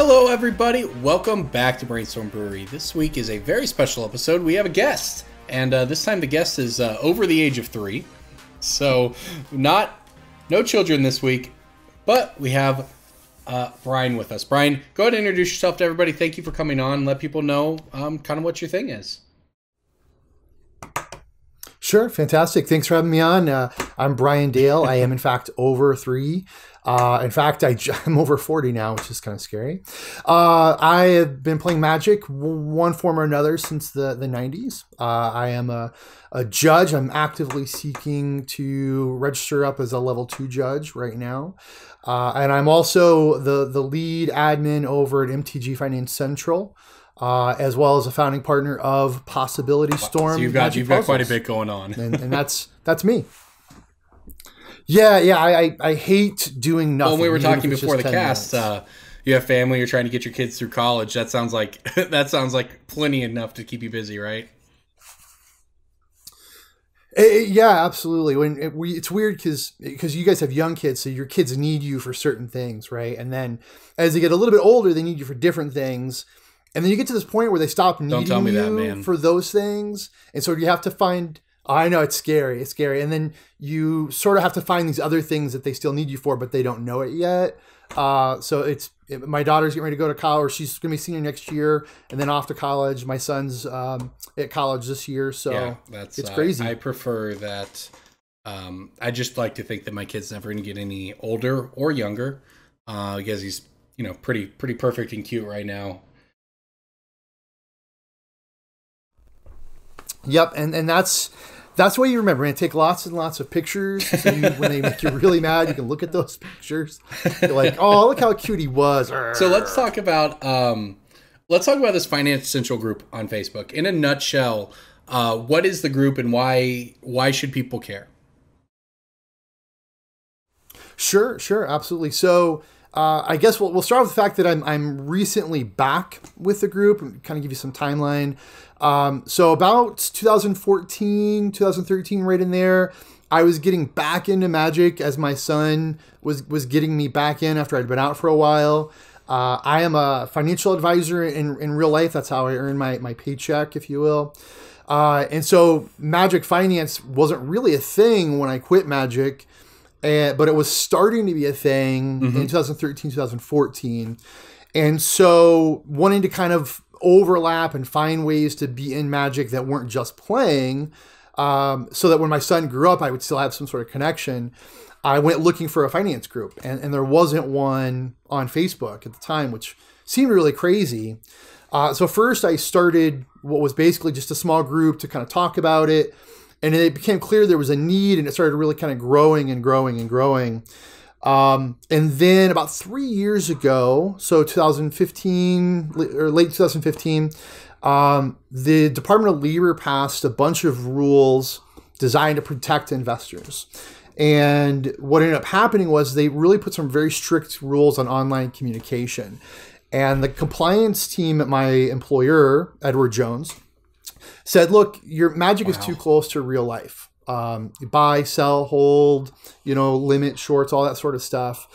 Hello everybody, welcome back to Brainstorm Brewery. This week is a very special episode. We have a guest, and this time the guest is over the age of 3. So, no children this week, but we have Brian with us. Brian, go ahead and introduce yourself to everybody. Thank you for coming on. Let people know kind of what your thing is. Sure, fantastic. Thanks for having me on. I'm Brian Dale. I am, in fact, over 3. In fact, I'm over 40 now, which is kind of scary. I have been playing Magic one form or another since the 90s. I am a judge. I'm actively seeking to register up as a level 2 judge right now. And I'm also the lead admin over at MTG Finance Central, as well as a founding partner of Possibility Storm. So you've got quite a bit going on. and that's me. Yeah. I hate doing nothing. Well, we were talking before the cast. You have family. You're trying to get your kids through college. That sounds like plenty enough to keep you busy, right? Yeah, absolutely. It's weird because you guys have young kids, so your kids need you for certain things, right? And then as they get a little bit older, they need you for different things. And then you get to this point where they stop needing you for those things, and so you have to find. I know it's scary. It's scary. And then you sort of have to find these other things that they still need you for, but they don't know it yet. So my daughter's getting ready to go to college. She's going to be senior next year and then off to college. My son's at college this year. So yeah, it's crazy. I prefer that. I just like to think that my kid's never going to get any older or younger because he's, pretty perfect and cute right now. Yep. And that's what you remember. And take lots and lots of pictures. So when they make you really mad, you can look at those pictures. You're like, oh, look how cute he was. So let's talk about this Finance Central group on Facebook. In a nutshell, what is the group and why should people care? Sure, absolutely. So I guess we'll start with the fact that I'm recently back with the group and kind of give you some timeline. So about 2014, 2013, right in there, I was getting back into Magic as my son was getting me back in after I'd been out for a while. I am a financial advisor in real life. That's how I earn my paycheck, if you will. And so Magic Finance wasn't really a thing when I quit Magic, but it was starting to be a thing in 2013, 2014. And so wanting to kind of overlap and find ways to be in Magic that weren't just playing, so that when my son grew up, I would still have some sort of connection. I went looking for a finance group, and there wasn't one on Facebook at the time, which seemed really crazy. So first I started what was basically just a small group to kind of talk about it. And it became clear there was a need, and it started really kind of growing and growing and growing. And then about 3 years ago, so 2015 or late 2015, the Department of Labor passed a bunch of rules designed to protect investors. And what ended up happening was they really put some very strict rules on online communication. And the compliance team at my employer, Edward Jones, said, look, your Magic is too close to real life. Buy, sell, hold, limit, shorts, all that sort of stuff.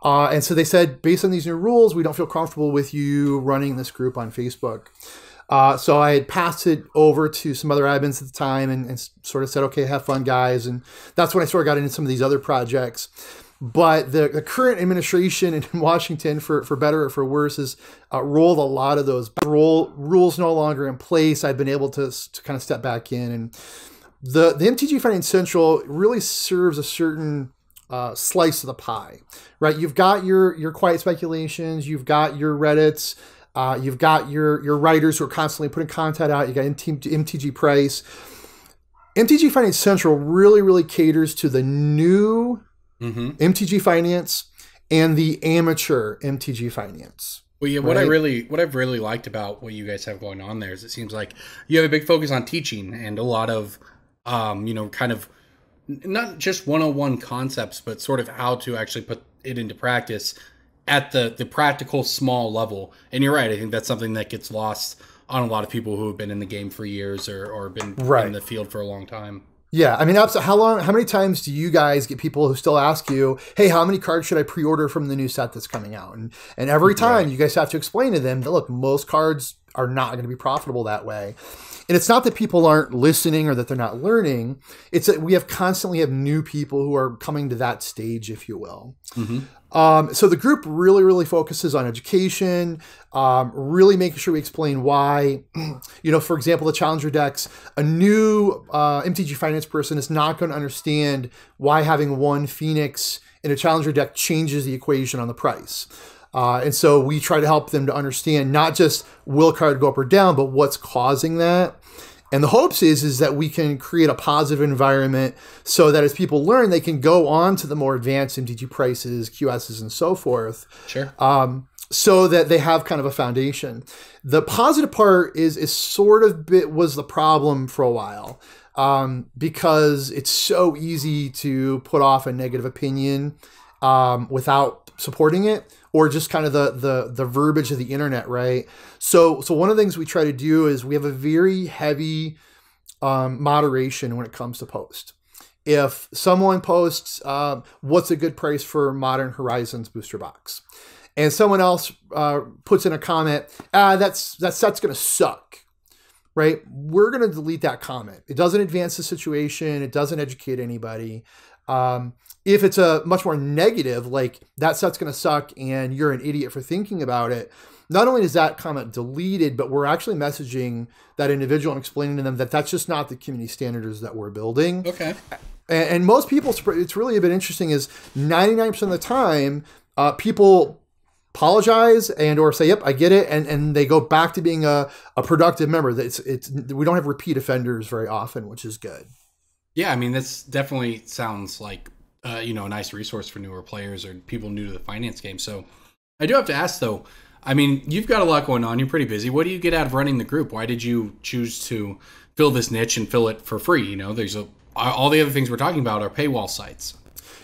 And so they said, based on these new rules, we don't feel comfortable with you running this group on Facebook. So I had passed it over to some other admins at the time and sort of said, okay, have fun, guys. And that's when I sort of got into some of these other projects. But the current administration in Washington, for better or for worse, has rolled a lot of those rules no longer in place. I've been able to kind of step back in. And the MTG Finance Central really serves a certain slice of the pie, right? You've got your quiet speculations. You've got your Reddits. You've got your writers who are constantly putting content out. You got MTG Price. MTG Finance Central really, really caters to the new MTG Finance and the amateur MTG Finance. Well, yeah, what I've really liked about what you guys have going on there is it seems like you have a big focus on teaching and a lot of, kind of not just 101 concepts, but sort of how to actually put it into practice at the practical small level. And you're right. I think that's something that gets lost on a lot of people who have been in the game for years or been in the field for a long time. Yeah, I mean, how many times do you guys get people who still ask you, hey, how many cards should I pre-order from the new set that's coming out? And every time you guys have to explain to them that, look, most cards are not going to be profitable that way. And it's not that people aren't listening or that they're not learning. It's that we constantly have new people who are coming to that stage, if you will. So the group really, really focuses on education, really making sure we explain why, for example, the Challenger decks, a new MTG Finance person is not going to understand why having one Phoenix in a Challenger deck changes the equation on the price. And so we try to help them to understand not just will a card go up or down, but what's causing that. And the hopes is that we can create a positive environment so that as people learn, they can go on to the more advanced MTG prices, QSs, and so forth. Sure. So that they have kind of a foundation. The positive part is sort of was the problem for a while, because it's so easy to put off a negative opinion without supporting it, or just kind of the verbiage of the internet, right? So one of the things we try to do is we have a very heavy moderation when it comes to post. If someone posts, what's a good price for Modern Horizons booster box? And someone else puts in a comment, that set's going to suck, right? We're going to delete that comment. It doesn't advance the situation. It doesn't educate anybody. If it's a much more negative, like that set's going to suck and you're an idiot for thinking about it, not only is that comment deleted, but we're actually messaging that individual and explaining to them that that's just not the community standards that we're building. Okay. And most people, it's really a bit interesting, is 99% of the time, people apologize and or say, yep, I get it. And they go back to being a productive member. We don't have repeat offenders very often, which is good. Yeah, I mean, that's definitely sounds like, a nice resource for newer players or people new to the finance game. So I do have to ask, though, I mean, you've got a lot going on. You're pretty busy. What do you get out of running the group? Why did you choose to fill this niche and fill it for free? There's all the other things we're talking about are paywall sites.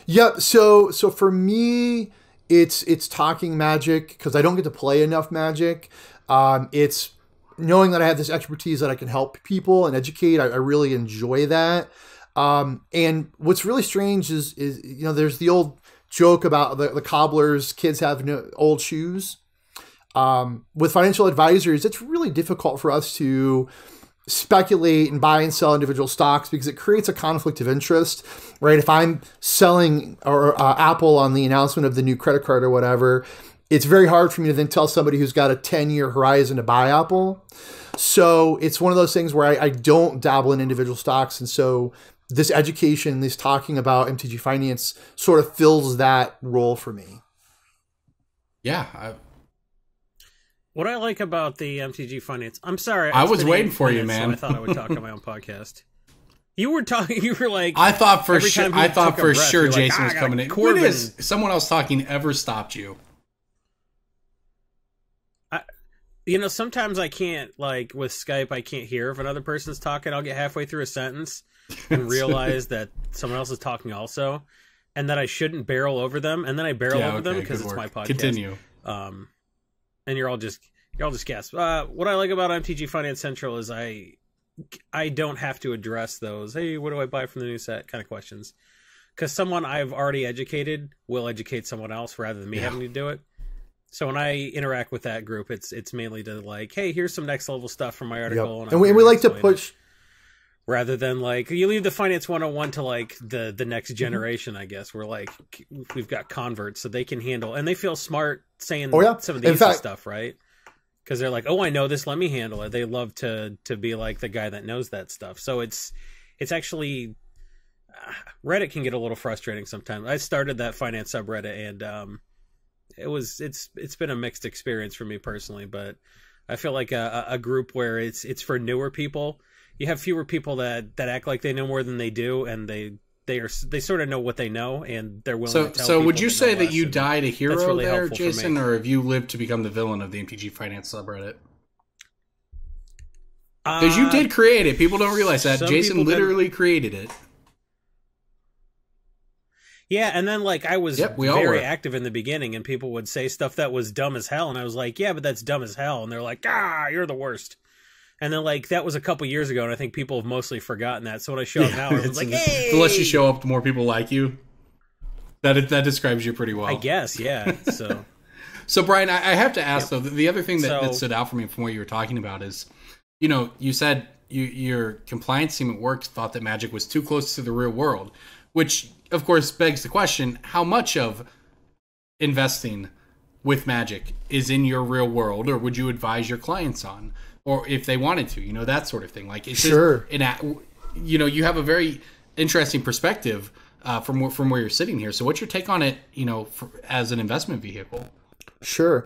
Yep. So for me, it's talking Magic because I don't get to play enough Magic. It's knowing that I have this expertise that I can help people and educate. I really enjoy that. And what's really strange is there's the old joke about the cobbler's kids have old shoes. With financial advisors, it's really difficult for us to speculate and buy and sell individual stocks because it creates a conflict of interest, right? If I'm selling Apple on the announcement of the new credit card or whatever, it's very hard for me to then tell somebody who's got a 10-year horizon to buy Apple. So it's one of those things where I don't dabble in individual stocks. And so this education, this talking about MTG Finance sort of fills that role for me. Yeah. What I like about the MTG Finance, I'm sorry. I was waiting for you, man. So I thought I would talk on my own podcast. You were talking, you were like... I thought for sure Jason was like, coming in. Corbin. When has someone else talking ever stopped you? Sometimes I can't, like with Skype, I can't hear if another person's talking. I'll get halfway through a sentence and realize that someone else is talking also, and that I shouldn't barrel over them, and then I barrel over them because it's my podcast. Continue. And you're all just gasp. What I like about MTG Finance Central is I don't have to address those, hey, what do I buy from the new set kind of questions, because someone I've already educated will educate someone else rather than me having to do it. So when I interact with that group, it's mainly to like, hey, here's some next level stuff from my article. Yep. And we like to push... Rather than like, you leave the Finance 101 to like the next generation, I guess. We're like, we've got converts so they can handle, and they feel smart saying some of the easy stuff, right? Because they're like, oh, I know this, let me handle it. They love to be like the guy that knows that stuff. So it's actually, Reddit can get a little frustrating sometimes. I started that finance subreddit and it's been a mixed experience for me personally, but I feel like a group where it's for newer people. You have fewer people that act like they know more than they do, and they sort of know what they know, and they're willing to tell So people would you say that less, you died a hero really there, Jason, or have you lived to become the villain of the MTG Finance subreddit? Because you did create it. People don't realize that. Jason literally created it. Yeah, and then like I was very active in the beginning, and people would say stuff that was dumb as hell, and I was like, yeah, but that's dumb as hell, and they're like, you're the worst. And then like that was a couple years ago, and I think people have mostly forgotten that. So when I show up now, it's like, hey! Unless you show up, more people like you. That describes you pretty well. I guess, yeah. So, so Brian, I have to ask though. The other thing that stood out for me from what you were talking about is, you said your compliance team at work thought that Magic was too close to the real world, which of course begs the question: how much of investing with Magic is in your real world, or would you advise your clients on, or if they wanted to, that sort of thing? Like, it's sure, you have a very interesting perspective from where you're sitting here. So, what's your take on it, as an investment vehicle? Sure.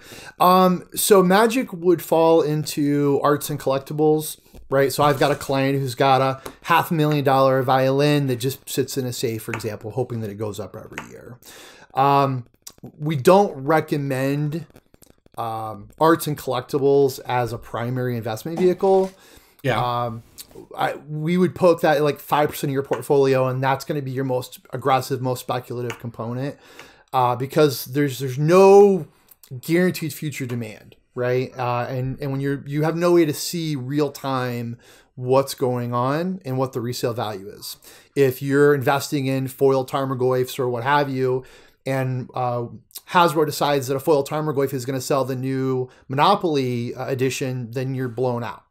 So Magic would fall into arts and collectibles, right? So I've got a client who's got a $500,000 violin that just sits in a safe, for example, hoping that it goes up every year. We don't recommend arts and collectibles as a primary investment vehicle. Yeah. We would poke that at like 5% of your portfolio, and that's going to be your most aggressive, most speculative component, because there's no guaranteed future demand, right? And when you have no way to see real time what's going on and what the resale value is. If you're investing in foil Tarmogoyfs or what have you, and Hasbro decides that a foil Tarmogoyf is going to sell the new Monopoly edition, then you're blown out.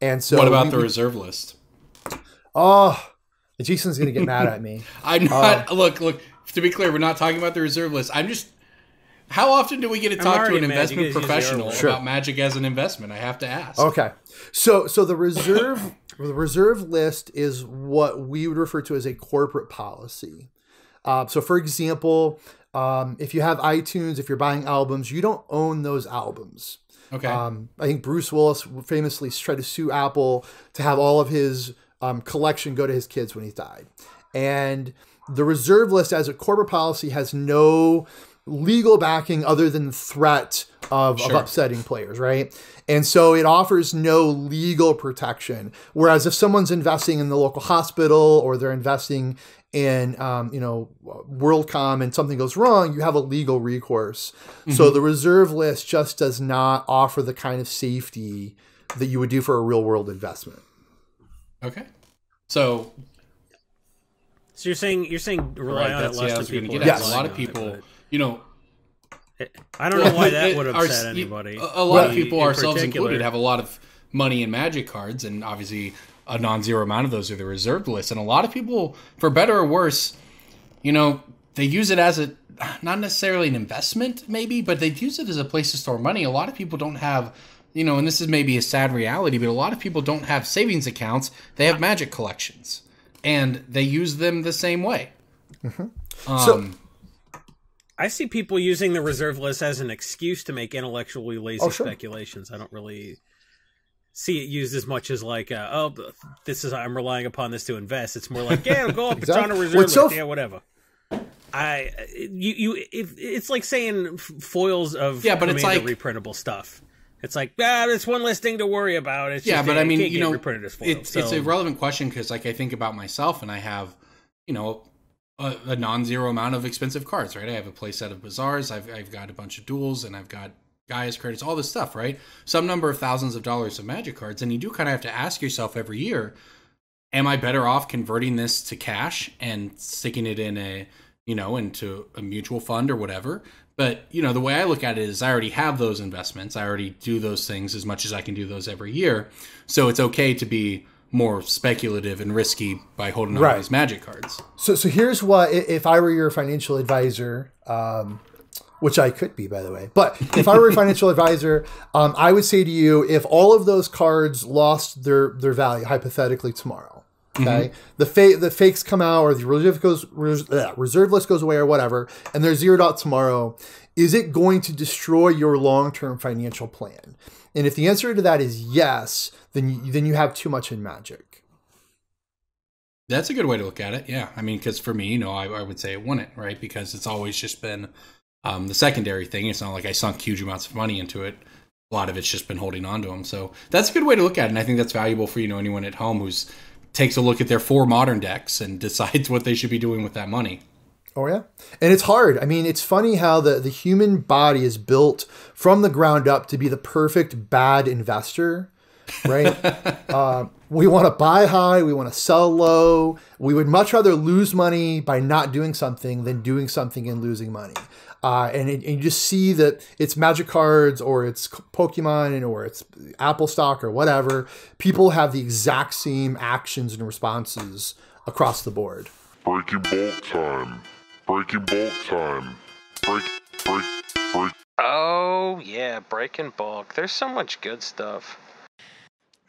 And so, what about the reserve list? Oh, Jason's going to get mad at me. I'm not. Look. To be clear, we're not talking about the reserve list. I'm just. How often do we get to talk to an investment professional about Magic as an investment? I have to ask. Okay, so the reserve list is what we would refer to as a corporate policy. So, for example, if you have iTunes, if you're buying albums, you don't own those albums. Okay. I think Bruce Willis famously tried to sue Apple to have all of his collection go to his kids when he died. And the reserve list as a corporate policy has no legal backing other than the threat of upsetting players, right? And so it offers no legal protection. Whereas if someone's investing in the local hospital, or they're investing in, WorldCom, and something goes wrong, you have a legal recourse. Mm-hmm. So the reserve list just does not offer the kind of safety that you would do for a real world investment. Okay. So you're saying rely on it less than people. Yes. A lot of people, I don't know why that would upset anybody. A lot of people, ourselves included, have a lot of money in Magic cards, and obviously a non-zero amount of those are the reserved list. And a lot of people, for better or worse, they use it as not necessarily an investment, maybe, but they use it as a place to store money. A lot of people don't have, and this is maybe a sad reality, but a lot of people don't have savings accounts. They have Magic collections, and they use them the same way. Mm-hmm. I see people using the reserve list as an excuse to make intellectually lazy speculations. I don't really see it used as much as like, I'm relying upon this to invest. It's more like, yeah, it'll go up. Exactly. It's on a reserve list. Yeah, whatever. It's like saying foils of but it's like reprintable stuff. It's like, it's one less thing to worry about. It's just, but I mean, reprinted as foils. It's a relevant question, because like I think about myself, and I have, a non-zero amount of expensive cards, right? I have a play set of Bazaars, I've got a bunch of duels, and I've got Gaia's credits, all this stuff, right? Some number of thousands of dollars of Magic cards, and you do kind of have to ask yourself every year, am I better off converting this to cash and sticking it in into a mutual fund or whatever? But, the way I look at it is I already have those investments. I already do those things as much as I can do those every year. So it's okay to be more speculative and risky by holding on to these Magic cards. So here's what, if I were your financial advisor, which I could be, by the way, but if I were a financial advisor, I would say to you, if all of those cards lost their value, hypothetically, tomorrow, okay, the fakes come out, or the reserve list goes away, or whatever, and they're zeroed out tomorrow, is it going to destroy your long-term financial plan? And if the answer to that is yes, then you have too much in Magic. That's a good way to look at it. Yeah. I mean, because for me, I would say it wouldn't, right? Because it's always just been the secondary thing. It's not like I sunk huge amounts of money into it. A lot of it's just been holding on to them. So that's a good way to look at it. And I think that's valuable for, anyone at home who's takes a look at their 4 modern decks and decides what they should be doing with that money. Oh, yeah. And it's hard. I mean, it's funny how the human body is built from the ground up to be the perfect bad investor. right? We want to buy high. We want to sell low. We would much rather lose money by not doing something than doing something and losing money. And you just see that it's Magic cards or it's Pokemon or it's Apple stock or whatever. People have the exact same actions and responses across the board. Breaking bulk time. Breaking bulk time. Break. Oh, yeah, breaking bulk. There's so much good stuff.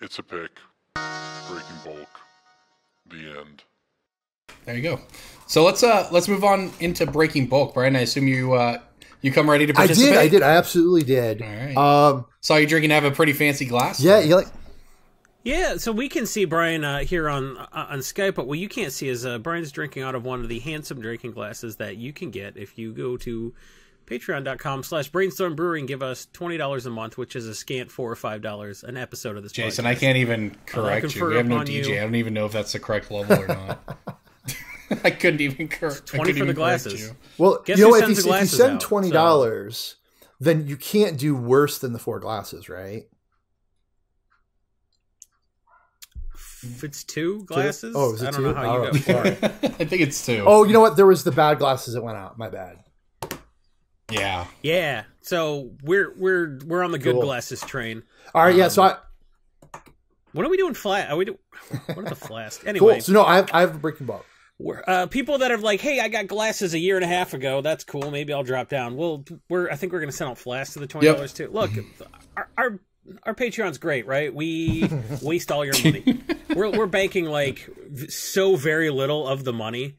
It's a pick. Breaking bulk. The end. There you go. So let's move on into breaking bulk, Brian. I assume you come ready to participate. I did. I absolutely did. All right. Saw you drinking. Have a pretty fancy glass. Yeah. You like. Yeah, so we can see Brian here on Skype, but what you can't see is Brian's drinking out of one of the handsome drinking glasses that you can get if you go to patreon.com/Brainstorm Brewery and give us $20 a month, which is a scant $4 or $5 an episode of this Jason, podcast. I can't even correct you. We have no DJ. I don't even know if that's the correct level or not. I couldn't even correct 20 for the glasses. Well, Guess you know, who if sends you glasses send out, $20, then you can't do worse than the 4 glasses, right? If it's 2 glasses? Oh, is it I don't 2? know how you Oh, go. sorry. I think it's 2. Oh, you know what? There was the bad glasses that went out. My bad. Yeah. Yeah. So we're on the good Cool. glasses train. All right, yeah. So When are we doing what are the flasks? Anyway, cool. So no, I have a breaking bulk. People that are like, hey, I got glasses a year and a half ago. That's cool. Maybe I'll drop down. Well, I think we're going to send out flasks to the $20 too. Look, our Patreon's great, right? We waste all your money. We're banking like so very little of the money.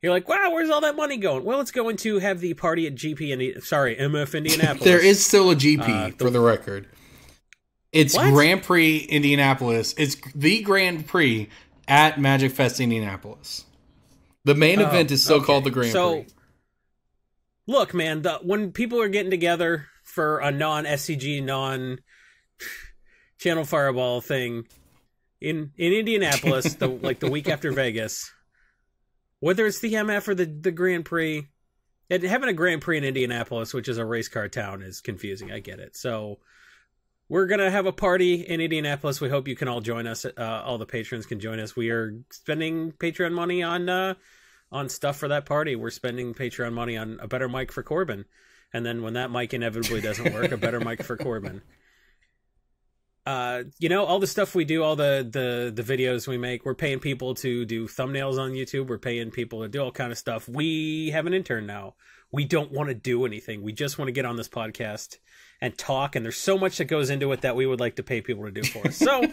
You're like, wow, where's all that money going? Well, it's going to have the party at MF Indianapolis. There is still a GP for the record. It's What? Grand Prix Indianapolis. It's the Grand Prix at Magic Fest Indianapolis. The main event is still called the Grand Prix. Look, man, when people are getting together for a non-SCG, non-Channel Fireball thing in Indianapolis, the week after Vegas, whether it's the MF or the Grand Prix, having a Grand Prix in Indianapolis, which is a race car town, is confusing. I get it. So we're going to have a party in Indianapolis. We hope you can all join us. All the patrons can join us. We are spending Patreon money on stuff for that party. We're spending Patreon money on a better mic for Corbin. And then when that mic inevitably doesn't work, a better mic for Corbin. All the stuff we do, all the videos we make, we're paying people to do thumbnails on YouTube. We're paying people to do all kind of stuff. We have an intern now. We don't want to do anything. We just want to get on this podcast and talk, and there's so much that goes into it that we would like to pay people to do for us. So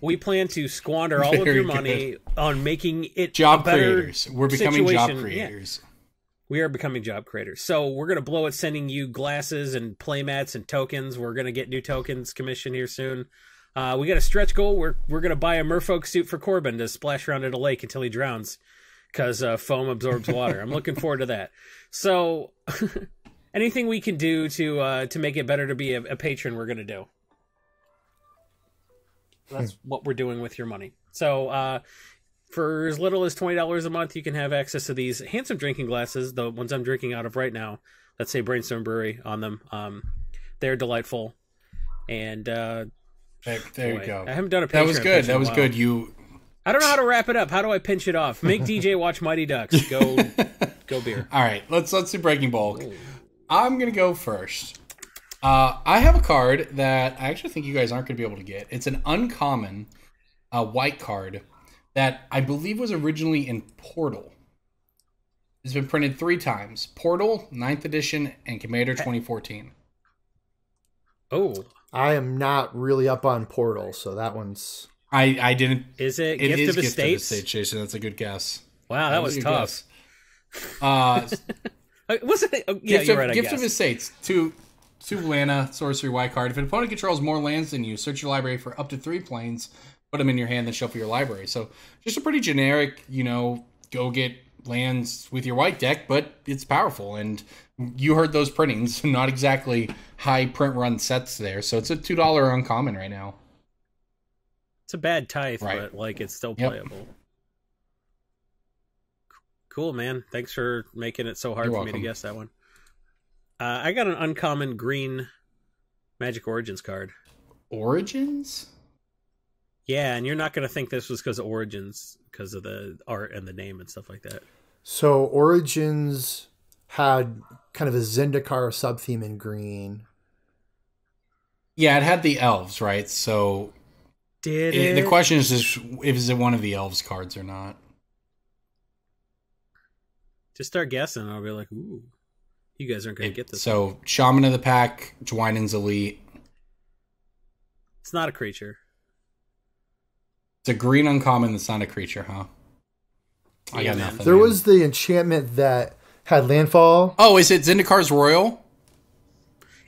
we plan to squander all of your money on making it job a better creators. We're becoming situation. job creators. Yeah. We are becoming job creators. So we're going to blow it sending you glasses and playmats and tokens. We're going to get new tokens commission here soon. We got a stretch goal. We're going to buy a merfolk suit for Corbin to splash around at a lake until he drowns because foam absorbs water. I'm looking forward to that. So anything we can do to make it better to be a patron, we're going to do. That's what we're doing with your money. So for as little as $20 a month, you can have access to these handsome drinking glasses, the ones I'm drinking out of right now, that say Brainstorm Brewery on them. They're delightful. And there you go. I haven't done a Patreon. That was good. That was while. good. I don't know how to wrap it up. How do I pinch it off? Make DJ watch Mighty Ducks. Go beer. All right, let's do breaking bulk. Ooh. I'm gonna go first. I have a card that I actually think you guys aren't gonna be able to get. It's an uncommon white card that I believe was originally in Portal. It's been printed 3 times. Portal, 9th edition, and Commander 2014. Oh. I am not really up on Portal, so that one's... I didn't... Is it Gift of Estates? Jason. That's a good guess. Wow, that was tough. Wasn't it? Yeah, you're right, Gift of Estates. 2 mana, sorcery, white card. If an opponent controls more lands than you, search your library for up to 3 planes, put them in your hand, then shuffle your library. So just a pretty generic, go get lands with your white deck, but it's powerful. And you heard those printings, not exactly high print run sets there. So it's a $2 uncommon right now. It's a bad tithe, right. But it's still playable. Yep. Cool, man. Thanks for making it so hard You're for welcome. me to guess that one. I got an uncommon green Magic Origins card. Origins? Yeah, and you're not going to think this was because of Origins, because of the art and the name and stuff like that. So Origins had kind of a Zendikar sub-theme in green. Yeah, it had the elves, right? So the question is it one of the elves cards or not? Just start guessing, and I'll be like, ooh, you guys aren't going to get this. So, Shaman of the Pack, Dwynen's Elite. It's not a creature. It's a green uncommon that's not a creature, huh? I got nothing. There was the enchantment that had landfall. Oh, is it Zendikar's Royal?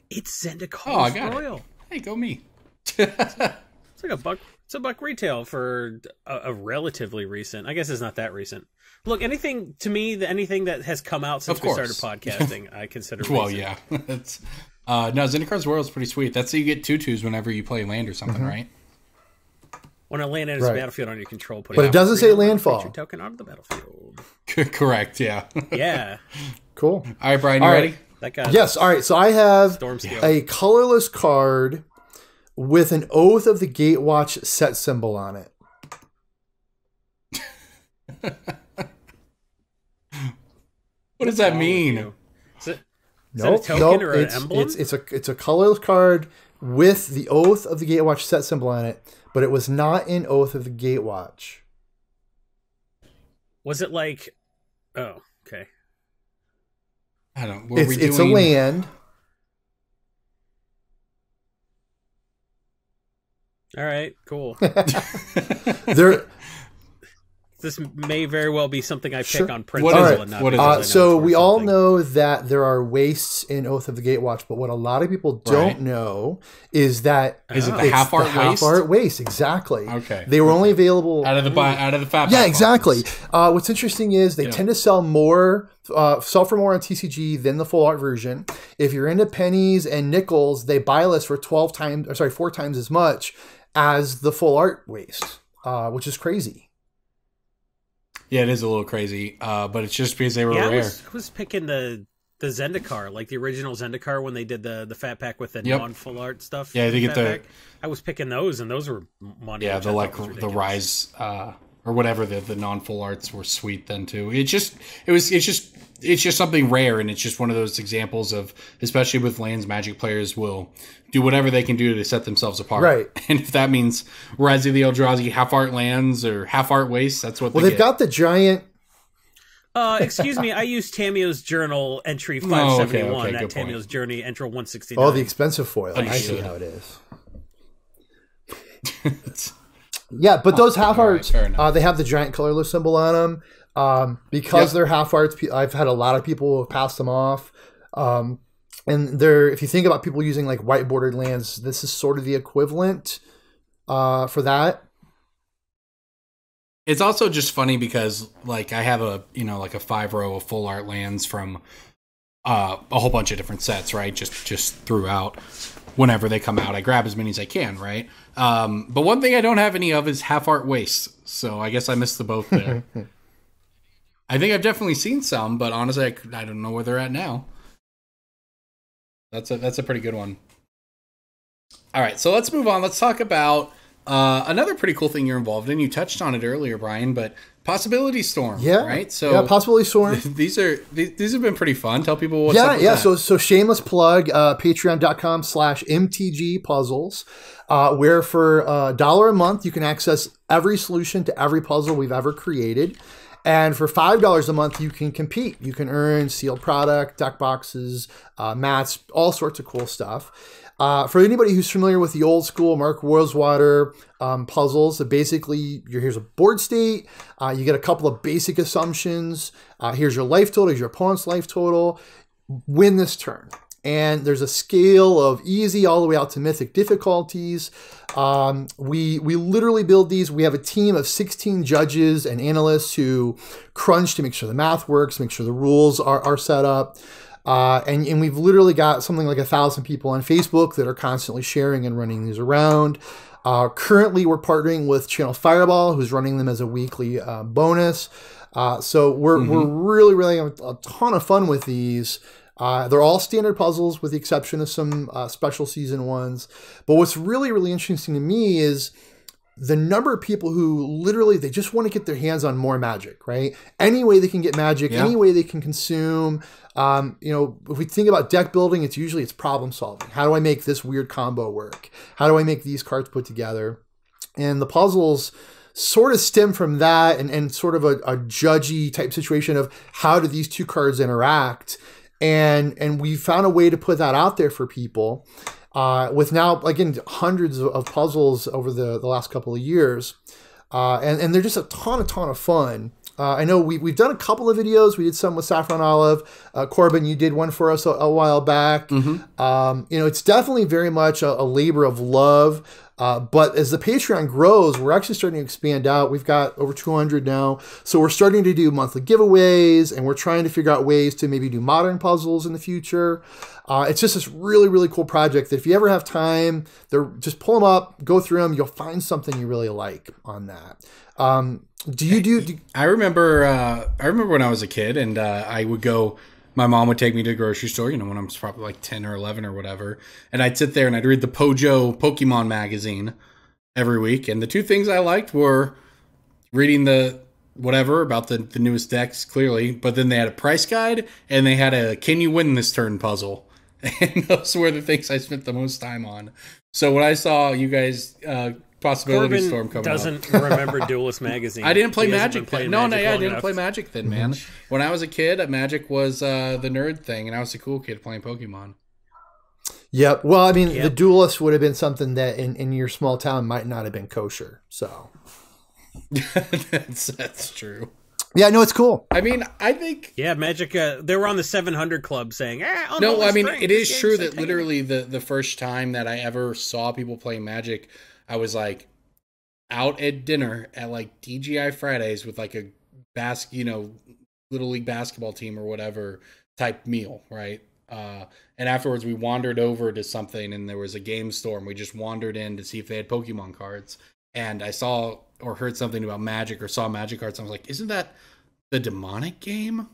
It's Zendikar's Royal. It. Hey, go me. It's like $1. It's $1 retail for a relatively recent. I guess it's not that recent. Look, anything that has come out since we started podcasting, I consider recent. Well, yeah. It's, no, Zendikar's Royal is pretty sweet. That's how you get 2/2s whenever you play land or something, right? When a land enters the battlefield on your control, but it doesn't say landfall. Token out of the battlefield. Correct, yeah. Yeah. Cool. All right, Brian, you ready? That guy. Yes, all right. So I have a colorless card with an Oath of the Gatewatch set symbol on it. What does that mean? Is it a token or an emblem? It's a colorless card with the Oath of the Gatewatch set symbol on it, but it was not in Oath of the Gatewatch. Was it like... Oh, okay. I don't know. It's a land. All right, cool. There... This may very well be something I pick on principle and not because so we all know that there are wastes in Oath of the Gatewatch, but what a lot of people don't know is that it the half art waste? Exactly. Okay. They were only available out of the fat. Yeah, exactly. What's interesting is they tend to sell for more on TCG than the full art version. If you're into pennies and nickels, they buy list for 4 times as much as the full art waste, which is crazy. Yeah, it is a little crazy, but it's just because they were rare. I was picking the Zendikar, like the original Zendikar when they did the fat pack with the non-full art stuff. Yeah, they get pack. I was picking those, and those were money. Yeah, the Rise or whatever the non-full arts were sweet then too. It's just something rare, and it's just one of those examples of, especially with lands, Magic players will do whatever they can do to set themselves apart. Right. And if that means Rise of the Eldrazi half art lands or half art wastes, that's what they've got the giant. Excuse me, I used Tameo's Journal entry 571 at Tameo's Journey entry 169. Oh, the expensive foil. I see how it is. Yeah, but those half arts, they have the giant colorless symbol on them. Because they're half arts, I've had a lot of people who have passed them off. And if you think about people using like white bordered lands, this is sort of the equivalent for that. It's also just funny because like I have a 5-row of full art lands from a whole bunch of different sets, right? Just throughout. Whenever they come out, I grab as many as I can, right? But one thing I don't have any of is half art waste, so I guess I missed the boat there. I think I've definitely seen some, but honestly, I don't know where they're at now. That's a pretty good one. All right, so let's move on. Let's talk about another pretty cool thing you're involved in. You touched on it earlier, Brian, but Possibility Storm. Yeah. Right. So Possibility Storm. These have been pretty fun. Tell people what's up with that. So shameless plug. Patreon.com/MTG Puzzles, where for $1 a month you can access every solution to every puzzle we've ever created. And for $5 a month, you can compete. You can earn sealed product, deck boxes, mats, all sorts of cool stuff. For anybody who's familiar with the old school Mark Rosewater puzzles, so basically here's a board state. You get a couple of basic assumptions. Here's your life total. Here's your opponent's life total. Win this turn. And there's a scale of easy all the way out to mythic difficulties. We literally build these. We have a team of 16 judges and analysts who crunch to make sure the math works, make sure the rules are set up. And we've literally got something like 1,000 people on Facebook that are constantly sharing and running these around. Currently, we're partnering with Channel Fireball, who's running them as a weekly bonus. So we're really having a ton of fun with these. They're all standard puzzles with the exception of some special season ones. But what's really interesting to me is the number of people who literally, they just want to get their hands on more Magic, right? Any way they can get Magic, any way they can consume. If we think about deck building, it's problem solving. How do I make this weird combo work? How do I make these cards put together? And the puzzles sort of stem from that, and sort of a judgy type situation of how do these two cards interact? And we found a way to put that out there for people. With now, again, hundreds of puzzles over the last couple of years. And they're just a ton of fun. I know we've done a couple of videos. We did some with Saffron Olive. Corbin, you did one for us a while back. It's definitely very much a labor of love. But as the Patreon grows, we're actually starting to expand out. We've got over 200 now. So we're starting to do monthly giveaways, and we're trying to figure out ways to maybe do modern puzzles in the future. It's just this really, really cool project that if you ever have time, just pull them up, go through them. You'll find something you really like on that. I remember when I was a kid, and I would go. My mom would take me to the grocery store, when I was probably like 10 or 11 or whatever. And I'd sit there and I'd read the Pojo Pokemon magazine every week. And the two things I liked were reading the whatever about the newest decks, clearly. But then they had a price guide, and they had a can you win this turn puzzle. And those were the things I spent the most time on. So when I saw you guys... Possibility Corbin Storm coming doesn't remember Duelist Magazine. I didn't play Magic then. I didn't play Magic then, man. When I was a kid, Magic was the nerd thing, and I was a cool kid playing Pokemon. Yep. Well, I mean, the Duelist would have been something that in your small town might not have been kosher. So that's true. Yeah, no, it's cool. I mean, I think... Yeah, Magic, they were on the 700 Club saying, it is true that literally the first time that I ever saw people playing Magic, I was like out at dinner at like DGI Fridays with like a Little League basketball team or whatever type meal, right? And afterwards we wandered over to something, and there was a game store, and we just wandered in to see if they had Pokemon cards. And I saw or heard something about Magic or saw Magic cards. And I was like, isn't that the demonic game?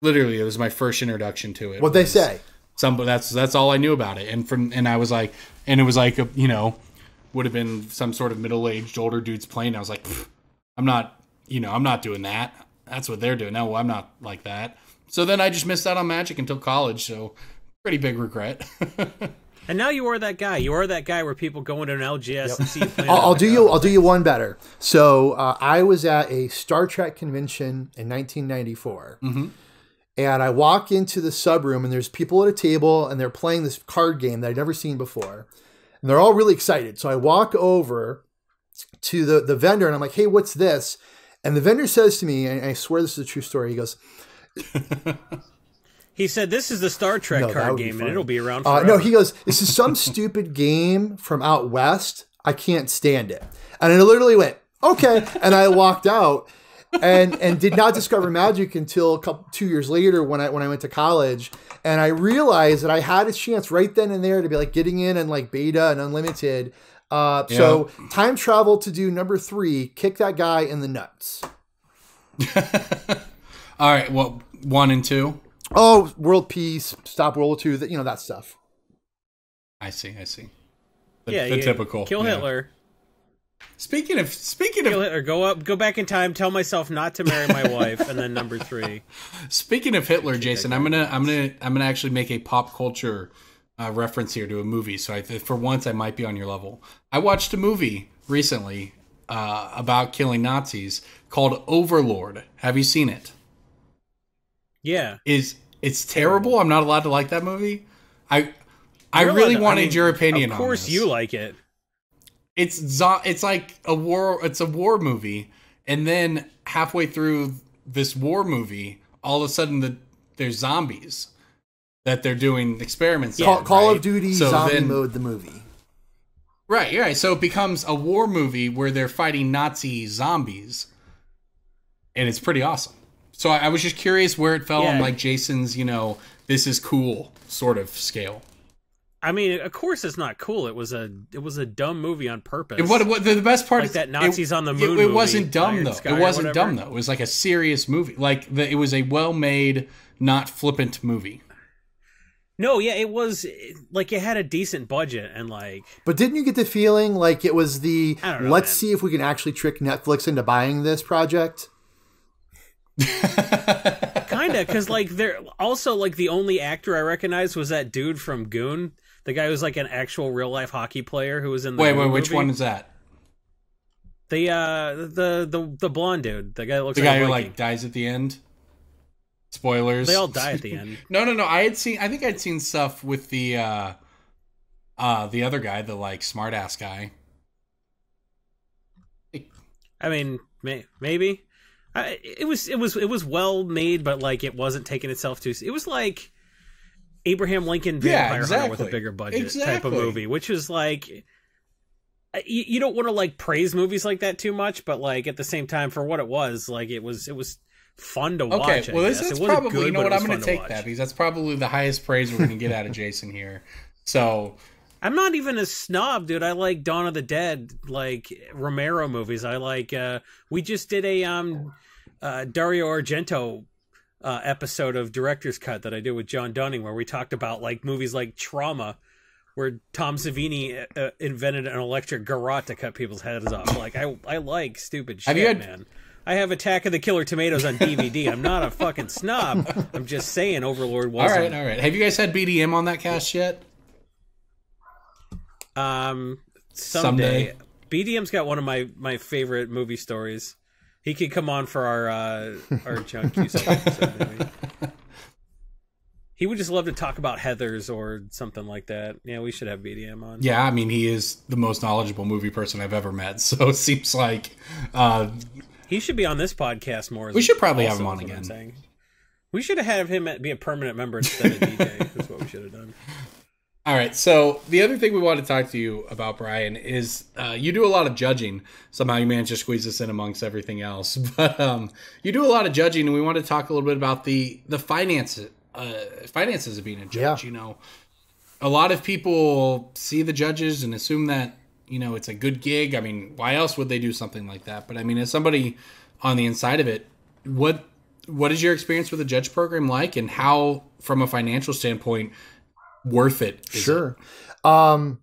Literally, it was my first introduction to it. What'd they say? That's all I knew about it. And I was like, and it was like, would have been some sort of middle-aged older dudes playing. I was like, I'm not doing that. That's what they're doing. No, I'm not like that. So then I just missed out on Magic until college. So pretty big regret. And now you are that guy. You are that guy where people go into an LGS and see you playing. I'll do you one better. So I was at a Star Trek convention in 1994. And I walk into the sub room, and there's people at a table, and they're playing this card game that I'd never seen before. And they're all really excited. So I walk over to the vendor, and I'm like, hey, what's this? And the vendor says to me, and I swear this is a true story, he goes... He said, this is the Star Trek card game, and it'll be around forever. No, he goes, this is some stupid game from out west. I can't stand it. And I literally went, okay. And I walked out and did not discover Magic until 2 years later when I went to college. And I realized that I had a chance right then and there to be like getting in and like beta and unlimited. So time travel to do number 3, kick that guy in the nuts. All right. Well, 1 and 2. Oh, world peace, stop World War II, that stuff. I see. The typical. Kill Hitler. Speaking of Kill Hitler, go back in time, tell myself not to marry my wife, and then number 3. Speaking of Hitler, Jason, I'm gonna actually make a pop culture reference here to a movie. So for once, I might be on your level. I watched a movie recently about killing Nazis called Overlord. Have you seen it? Yeah. It's terrible? I'm not allowed to like that movie? I really wanted your opinion on this. Of course you like it. It's like a war movie, and then halfway through this war movie, all of a sudden there's zombies that they're doing experiments on. Call of Duty zombie mode the movie. Right. So it becomes a war movie where they're fighting Nazi zombies, and it's pretty awesome. So I was just curious where it fell on like Jason's, this is cool sort of scale. I mean, of course it's not cool. It was a dumb movie on purpose. What the best part is that Nazis on the moon. It wasn't dumb though. It wasn't dumb though. It was like a serious movie. It was a well-made, not flippant movie. No, yeah, it was like it had a decent budget and like. But didn't you get the feeling like it was the I don't know, let's man. see if we can actually trick Netflix into buying this project? Kinda, because like they're also like the only actor I recognized was that dude from Goon, the guy who's like an actual real life hockey player who was in the Wait, which one is that? The blonde dude, the guy that looks The like guy a who Viking. like dies at the end. Spoilers. They all die at the end. No. I think I'd seen stuff with the other guy, the like smart ass guy. I mean, maybe. It was well made, but like it wasn't taking itself too. It was like Abraham Lincoln Vampire Hunter with a bigger budget type of movie, which is like you don't want to like praise movies like that too much, but like at the same time, for what it was, like it was fun to watch. Okay, well that's probably good, you know what, I'm going to take watch. that because that's probably the highest praise we're going to get out of Jason here. So. I'm not even a snob, dude. I like Dawn of the Dead, like Romero movies. I like. We just did a Dario Argento episode of Director's Cut that I did with John Dunning, where we talked about like movies like Trauma, where Tom Savini invented an electric garrote to cut people's heads off. Like I like stupid shit, man. I have Attack of the Killer Tomatoes on DVD. I'm not a fucking snob. I'm just saying Overlord wasn't. All right. Have you guys had BDM on that cast yet? Someday. BDM's got one of my favorite movie stories. He could come on for our John Cusack episode, maybe. He would just love to talk about Heathers or something like that. Yeah, we should have BDM on. Yeah, I mean, he is the most knowledgeable movie person I've ever met, so it seems like... he should be on this podcast more. We should probably have him on again. We should have had him be a permanent member instead of DJ. That's what we should have done. All right, so the other thing we want to talk to you about, Brian, is you do a lot of judging. Somehow you manage to squeeze this in amongst everything else. But you do a lot of judging, and we want to talk a little bit about the finances of being a judge. Yeah. You know, a lot of people see the judges and assume that, you know, it's a good gig. I mean, why else would they do something like that? But I mean, as somebody on the inside of it, what is your experience with the judge program like, and how, from a financial standpoint, worth it? Sure. I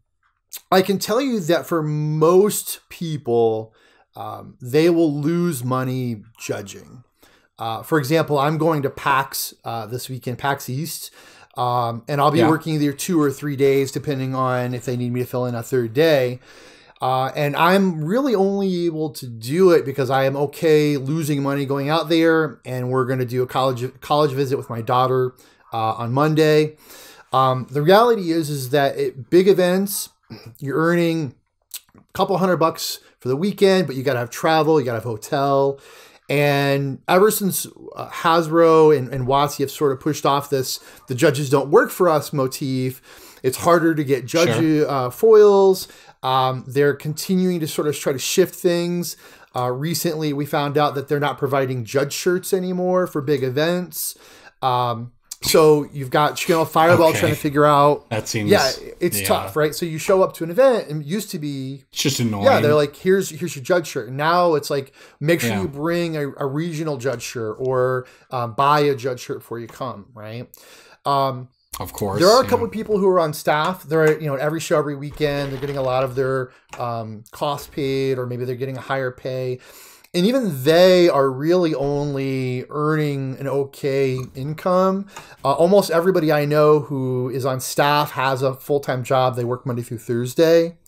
can tell you that for most people, they will lose money judging. For example, I'm going to PAX this weekend, PAX East, and I'll be working either 2 or 3 days, depending on if they need me to fill in a third day. And I'm really only able to do it because I am okay losing money going out there, and we're going to do a college visit with my daughter on Monday. The reality is that at big events, you're earning a couple $100 for the weekend, but you got to have travel, you got to have hotel. And ever since Hasbro and WotC have sort of pushed off this, the judges don't work for us motif, it's harder to get judge foils. They're continuing to sort of try to shift things. Recently, we found out that they're not providing judge shirts anymore for big events. So you've got Channel Fireball trying to figure out. That seems it's tough, right? So you show up to an event, and it used to be it's just annoying. Yeah, they're like, here's your judge shirt. And now it's like, make sure you bring a regional judge shirt or buy a judge shirt before you come, right? Of course, there are a couple of people who are on staff. They're at every show, every weekend. They're getting a lot of their costs paid, or maybe they're getting a higher pay. And even they are really only earning an okay income. Almost everybody I know who is on staff has a full-time job. They work Monday through Thursday.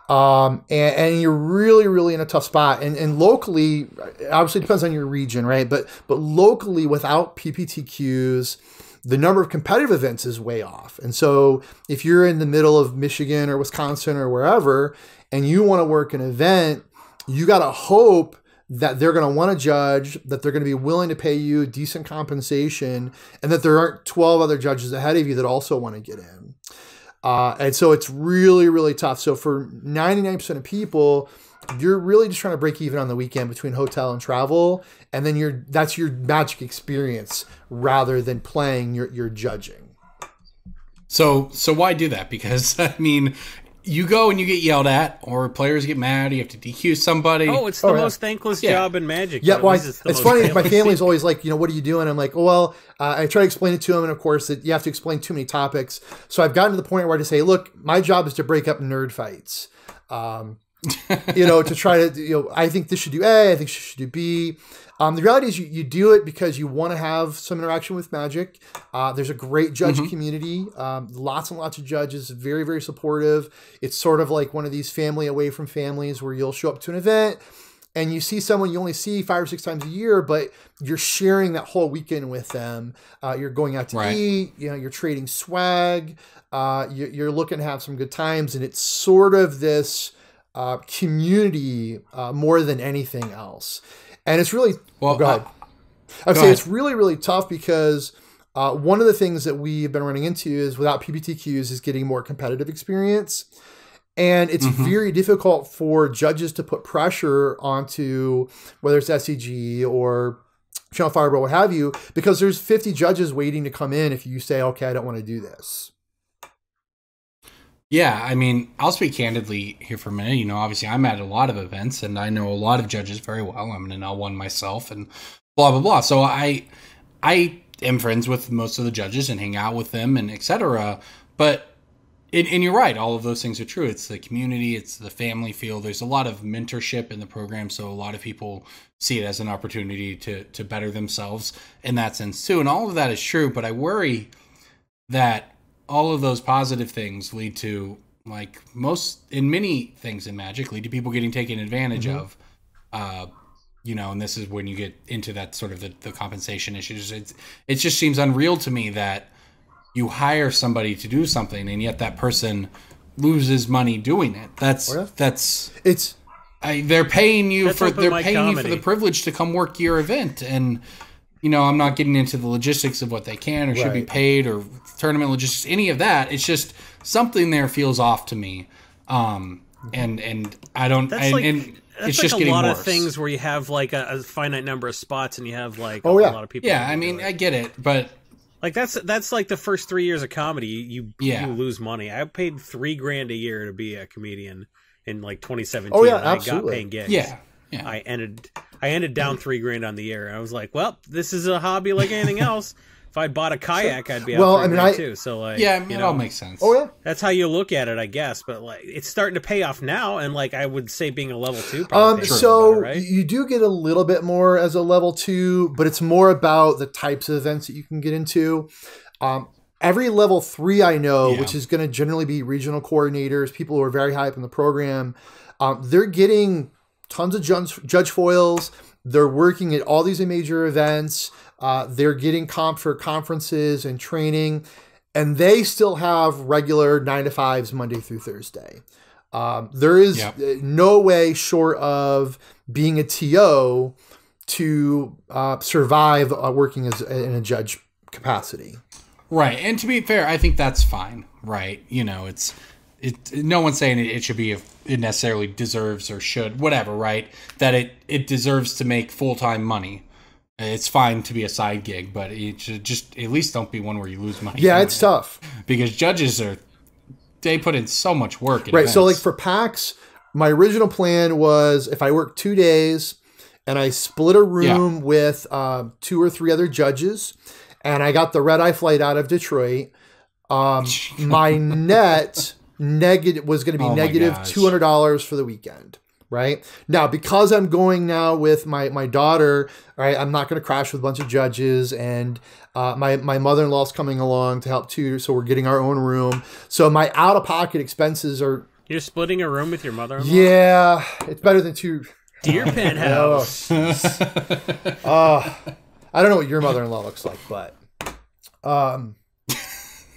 And you're really, really in a tough spot. And locally, obviously it depends on your region, right? But locally, without PPTQs, the number of competitive events is way off. And so if you're in the middle of Michigan or Wisconsin or wherever, and you want to work an event, you got to hope that they're going to want to judge, that they're going to be willing to pay you decent compensation, and that there aren't 12 other judges ahead of you that also want to get in. And so it's really, really tough. So for 99% of people, you're really just trying to break even on the weekend between hotel and travel. And then that's your magic experience rather than playing your judging. So why do that? Because I mean, you go and you get yelled at, or players get mad. You have to DQ somebody. Oh, it's the most thankless job in Magic. Yeah, well, it's funny. My family's always like, what are you doing? I'm like, well, I try to explain it to them, and of course, you have to explain too many topics. So I've gotten to the point where I just say, look, my job is to break up nerd fights. To try to, I think this should do A, I think this should do B. The reality is you do it because you want to have some interaction with Magic. There's a great judge community, lots and lots of judges, very, very supportive. It's sort of like one of these family away from families where you'll show up to an event and you see someone you only see 5 or 6 times a year, but you're sharing that whole weekend with them. You're going out to eat, you're trading swag, you're looking to have some good times. And it's sort of this community more than anything else. And it's really, go ahead. I would say it's really, really tough because one of the things that we've been running into is without PBTQs is getting more competitive experience. And it's very difficult for judges to put pressure onto whether it's SCG or Channel Fireball, what have you, because there's 50 judges waiting to come in if you say, okay, I don't want to do this. Yeah, I mean, I'll speak candidly here for a minute. Obviously I'm at a lot of events and I know a lot of judges very well. I'm an L1 myself and blah, blah, blah. So I am friends with most of the judges and hang out with them and etc. But, and you're right, all of those things are true. It's the community, it's the family feel. There's a lot of mentorship in the program. So a lot of people see it as an opportunity to better themselves in that sense too. And all of that is true, but I worry that all of those positive things lead to, many things in Magic, lead to people getting taken advantage of. And this is when you get into that sort of the compensation issues. It just seems unreal to me that you hire somebody to do something and yet that person loses money doing it. They're paying you for the privilege to come work your event. And I'm not getting into the logistics of what they can or should be paid or tournament logistics, any of that. It's just something there feels off to me. And I don't, it's just getting worse. A lot of things where you have a finite number of spots and you have a lot of people. Yeah, I mean, I get it, but that's like the first 3 years of comedy. You lose money. I paid $3,000 a year to be a comedian in 2017. Oh yeah, absolutely. I got paying gigs. Yeah. I ended down $3,000 on the year. I was like, well, this is a hobby like anything else. If I bought a kayak, I'd be out $3,000 too. So it all makes sense. Oh yeah, that's how you look at it, I guess. But it's starting to pay off now, and I would say being a level 2. So better, right? You do get a little bit more as a level 2, but it's more about the types of events that you can get into. Every level 3 I know, which is going to generally be regional coordinators, people who are very high up in the program, they're getting tons of judge foils. They're working at all these major events. They're getting comp for conferences and training, and they still have regular 9-to-5s Monday through Thursday. There is no way short of being a TO to survive working in a judge capacity. Right. And to be fair, I think that's fine. Right. No one's saying it should be, it necessarily deserves or should, whatever, right? That it deserves to make full-time money. It's fine to be a side gig, but it should just at least don't be one where you lose money. Yeah, it's tough. Because judges they put in so much work. Right. Events. So for PAX, my original plan was if I worked 2 days and I split a room with 2 or 3 other judges and I got the red-eye flight out of Detroit, my net negative was going to be negative $200 for the weekend. Right now, because I'm going now with my daughter, right, I'm not going to crash with a bunch of judges, and my mother-in-law's coming along to help too. So we're getting our own room. So my out-of-pocket expenses are. You're splitting a room with your mother-in-law? Yeah, it's better than 2. Dear penthouse. I don't know what your mother-in-law looks like, but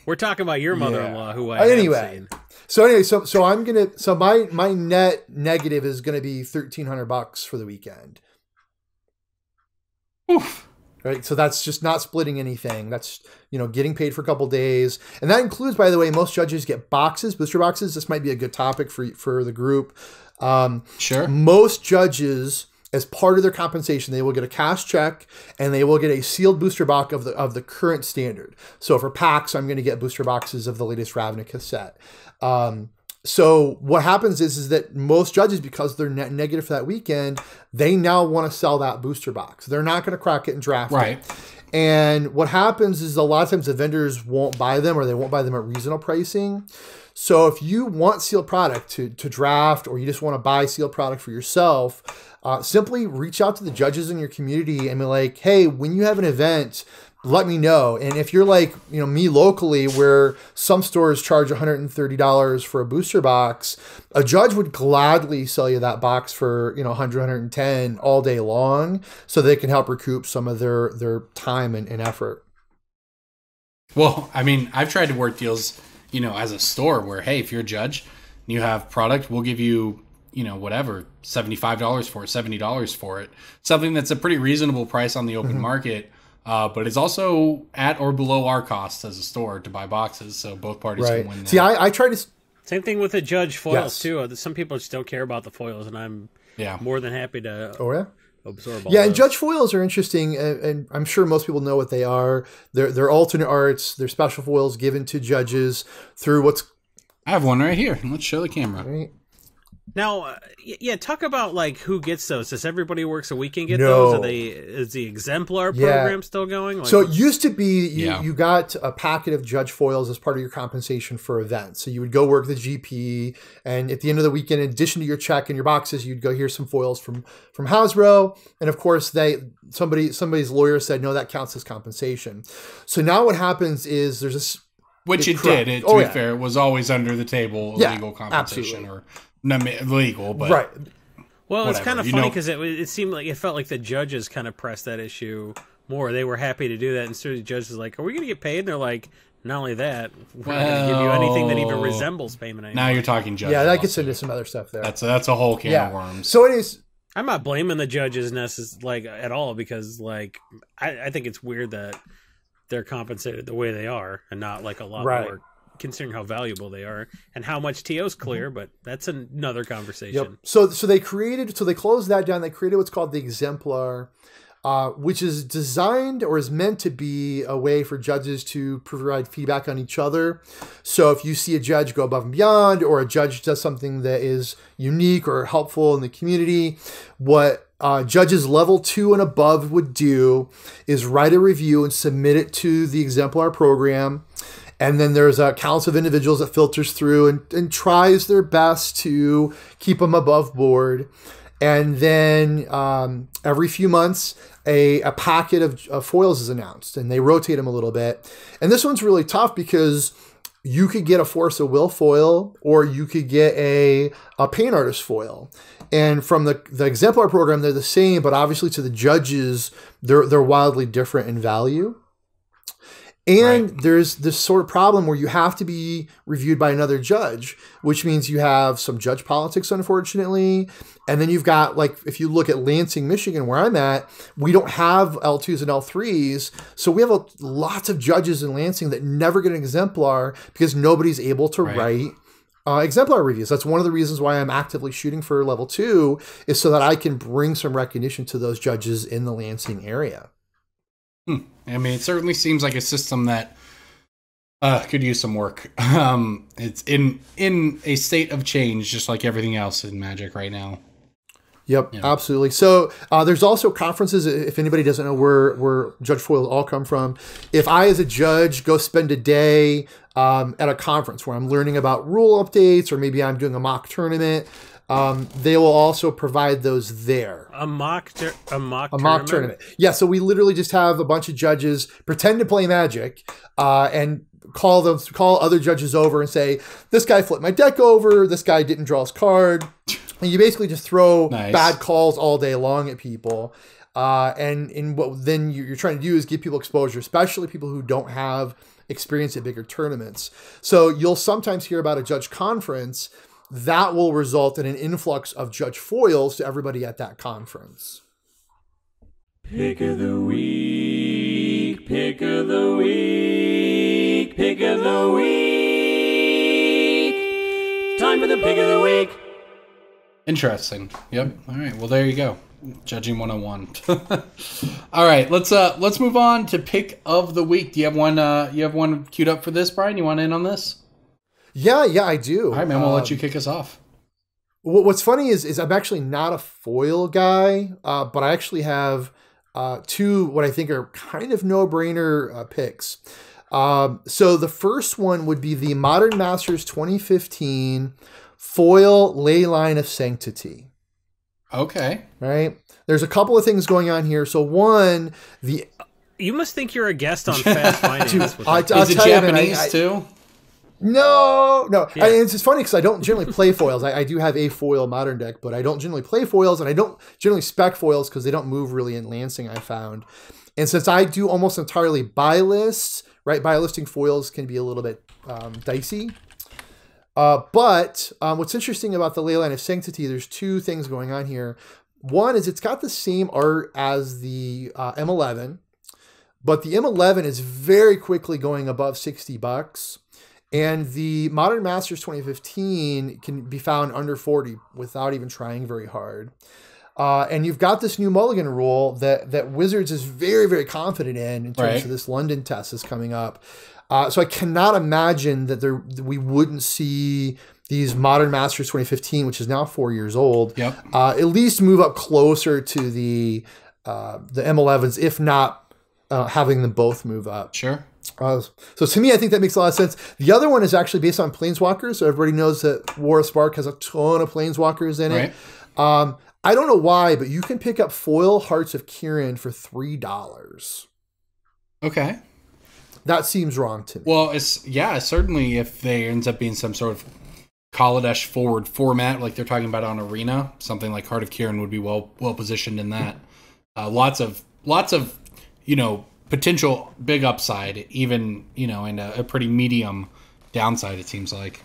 we're talking about your mother-in-law, who I have seen. So I'm gonna. So my net negative is gonna be $1,300 for the weekend. Oof. Right. So that's just not splitting anything. That's getting paid for a couple days, and that includes, by the way, most judges get booster boxes. This might be a good topic for the group. Sure. Most judges, as part of their compensation, they will get a cash check and they will get a sealed booster box of the current standard. So for PAX, I'm going to get booster boxes of the latest Ravnica set. So what happens is that most judges, because they're net negative for that weekend, they now want to sell that booster box. They're not going to crack it and draft it. And what happens is a lot of times the vendors won't buy them, or they won't buy them at reasonable pricing. So if you want sealed product to draft, or you just want to buy sealed product for yourself, simply reach out to the judges in your community and be like, hey, when you have an event, let me know. And if you're like, me locally, where some stores charge $130 for a booster box, a judge would gladly sell you that box for, 100, 110 all day long, so they can help recoup some of their time and effort. Well, I mean, I've tried to work deals, as a store where, hey, if you're a judge and you have product, we'll give you, whatever, $75 for it, $70 for it. Something that's a pretty reasonable price on the open market. But it's also at or below our cost as a store to buy boxes, so both parties can win that. See, I try to... Same thing with the judge foils, too. Some people just don't care about the foils, and I'm more than happy to absorb all those. And judge foils are interesting, and I'm sure most people know what they are. They're alternate arts. They're special foils given to judges through what's... I have one right here. Let's show the camera. Right. Now, talk about like who gets those. Does everybody works a weekend get those? Is the exemplar program still going? Like, so it used to be you got a packet of judge foils as part of your compensation for events. So you would go work the GP, and at the end of the weekend, in addition to your check and your boxes, you'd go, here's some foils from Hasbro. And of course, somebody's lawyer said, no, that counts as compensation. So now what happens is there's this... Which it did. To be fair, it was always under the table, illegal compensation. Absolutely. Or not illegal, but well, whatever. It's kind of funny because it seemed like it felt like the judges kind of pressed that issue more. They were happy to do that, and so the judges was like, "Are we going to get paid?" And they're like, "Not only that, we're not going to give you anything that even resembles payment anymore." Now you're talking judges. Yeah, that gets into some other stuff there. That's a whole can of worms. So it is. I'm not blaming the judges at all, because I think it's weird that they're compensated the way they are and not like a lot more, considering how valuable they are and how much TOs clear, but that's another conversation. So they closed that down. They created what's called the exemplar, which is designed or is meant to be a way for judges to provide feedback on each other. So if you see a judge go above and beyond, or a judge does something that is unique or helpful in the community, what judges level 2 and above would do is write a review and submit it to the exemplar program. And then there's a council of individuals that filters through and tries their best to keep them above board. And then every few months, a packet of foils is announced, and they rotate them a little bit. And this one's really tough because you could get a Force of Will foil, or you could get a paint artist foil. And from the exemplar program, they're the same, but obviously to the judges, they're wildly different in value. And there's this sort of problem where you have to be reviewed by another judge, which means you have some judge politics, unfortunately. And then you've got, like, if you look at Lansing, Michigan, where I'm at, we don't have L2s and L3s. So we have lots of judges in Lansing that never get an exemplar because nobody's able to write exemplar reviews. That's one of the reasons why I'm actively shooting for level 2, is so that I can bring some recognition to those judges in the Lansing area. I mean, it certainly seems like a system that could use some work. It's in a state of change, just like everything else in Magic right now. Yep, absolutely. So there's also conferences. If anybody doesn't know where judge foils all come from, if I as a judge go spend a day at a conference where I'm learning about rule updates, or maybe I'm doing a mock tournament, they will also provide those there. A mock tournament. Yeah, so we literally just have a bunch of judges pretend to play Magic and call other judges over and say, this guy flipped my deck over, this guy didn't draw his card. And you basically just throw bad calls all day long at people. And what then you're trying to do is give people exposure, especially people who don't have experience at bigger tournaments. So you'll sometimes hear about a judge conference that will result in an influx of judge foils to everybody at that conference. Pick of the week, pick of the week, pick of the week. Time for the pick of the week. Interesting. Yep. All right. Well, there you go. Judging 101. All right. Let's move on to pick of the week. Do you have one? You have one queued up for this, Brian? You want in on this? Yeah, I do. All right, man, we'll let you kick us off. What's funny is I'm actually not a foil guy, but I actually have two what I think are kind of no-brainer picks. So the first one would be the Modern Masters 2015 foil Leyline of Sanctity. Okay. Right? There's a couple of things going on here. So one, you must think you're a guest on Fast Finance. Is it Japanese too? No. Yeah. It's just funny because I don't generally play foils. I do have a foil modern deck, but I don't generally play foils, and I don't generally spec foils because they don't move really in Lansing, I found. And since I do almost entirely buy lists, right, buy listing foils can be a little bit dicey. But what's interesting about the Leyline of Sanctity, there's two things going on here. One is it's got the same art as the M11, but the M11 is very quickly going above $60. And the Modern Masters 2015 can be found under 40 without even trying very hard. And you've got this new mulligan rule that Wizards is very, very confident in terms of this London test is coming up. So I cannot imagine that we wouldn't see these Modern Masters 2015, which is now 4 years old, at least move up closer to the M11s, if not having them both move up. Sure. So to me, I think that makes a lot of sense. The other one is actually based on Planeswalkers. So everybody knows that War of Spark has a ton of Planeswalkers in it. I don't know why, but you can pick up foil Hearts of Kirin for $3. Okay. That seems wrong to me. Well, certainly if there ends up being some sort of Kaladesh forward format, like they're talking about on Arena, something like Heart of Kirin would be well positioned in that. Lots of potential big upside, even and a pretty medium downside. It seems like.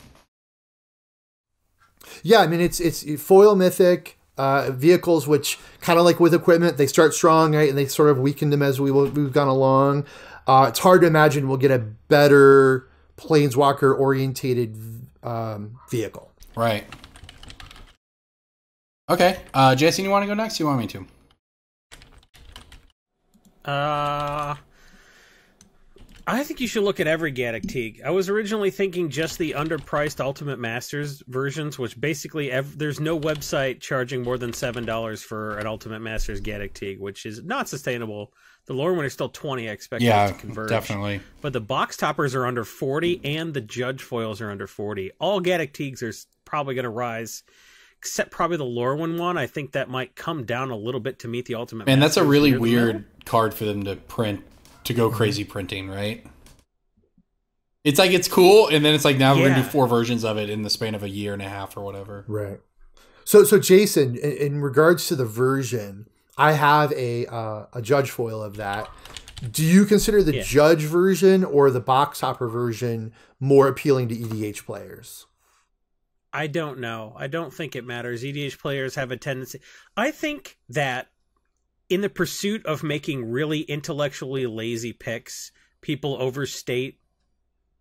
Yeah, I mean it's foil mythic vehicles, which kind of like with equipment, they start strong, right, and they sort of weaken them as we've gone along. It's hard to imagine we'll get a better Planeswalker orientated vehicle. Right. Okay. Jason, you want to go next? You want me to? I think you should look at every Gaddock Teeg. I was originally thinking just the underpriced Ultimate Masters versions, which basically there's no website charging more than $7 for an Ultimate Masters Gaddock Teeg, which is not sustainable. The lower one is still 20. I expect those to converge. Definitely. But the box toppers are under 40, and the Judge foils are under 40. All Gaddock Teegs are probably going to rise, except probably the Lorwyn one. I think that might come down a little bit to meet the Ultimate Masters. And that's a really weird card for them to print, to go crazy printing, right? It's like it's cool, and then it's like now we're going to do 4 versions of it in the span of a year and a half or whatever. Right. So Jason, in regards to the version, I have a Judge foil of that. Do you consider the Judge version or the box topper version more appealing to EDH players? I don't know. I don't think it matters. EDH players have a tendency. I think that in the pursuit of making really intellectually lazy picks, people overstate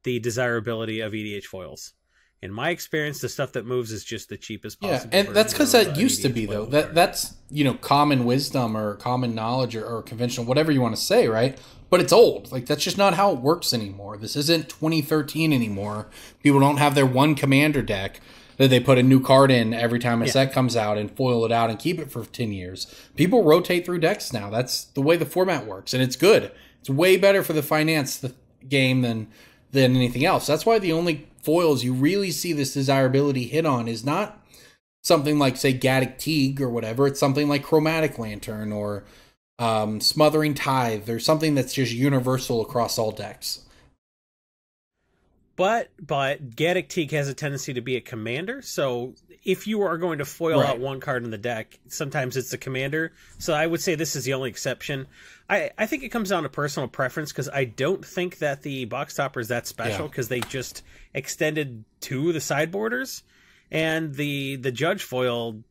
the desirability of EDH foils. In my experience, the stuff that moves is just the cheapest possible. Yeah, and that's because that used to be, though. That's common wisdom or common knowledge or conventional, whatever you want to say, right? But it's old. Like, that's just not how it works anymore. This isn't 2013 anymore. People don't have their one commander deck that they put a new card in every time a set comes out and foil it out and keep it for 10 years. People rotate through decks now. That's the way the format works, and it's good. It's way better for the finance game than anything else. That's why the only foils you really see this desirability hit on is not something like, say, Gaddock Teeg or whatever. It's something like Chromatic Lantern or Smothering Tithe or something that's just universal across all decks. But Gaddock Teeg has a tendency to be a commander, so if you are going to foil out one card in the deck, sometimes it's the commander. So I would say this is the only exception. I think it comes down to personal preference, because I don't think that the box topper is that special, because they just extended to the sideboarders, and the Judge foil,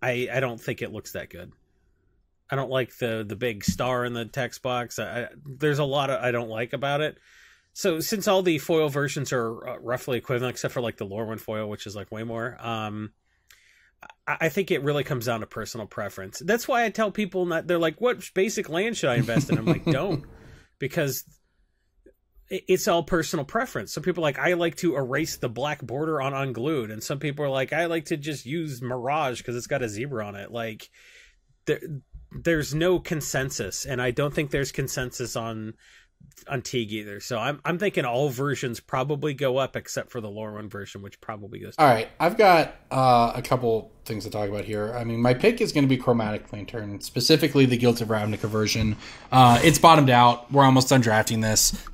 I don't think it looks that good. I don't like the big star in the text box. There's a lot I don't like about it. So since all the foil versions are roughly equivalent, except for like the Lorwyn foil, which is like way more, I think it really comes down to personal preference. That's why I tell people, they're like, what basic land should I invest in? I'm like, don't. Because it's all personal preference. Some people are like, I like to erase the black border on Unglued, and some people are like, I like to just use Mirage because it's got a zebra on it. Like, there's no consensus, and I don't think there's consensus on Teague either. So I'm thinking all versions probably go up except for the Lorwyn version, which probably goes down. All right, I've got a couple things to talk about here. I mean, my pick is going to be Chromatic Lantern, specifically the Guilds of Ravnica version. It's bottomed out. We're almost done drafting this.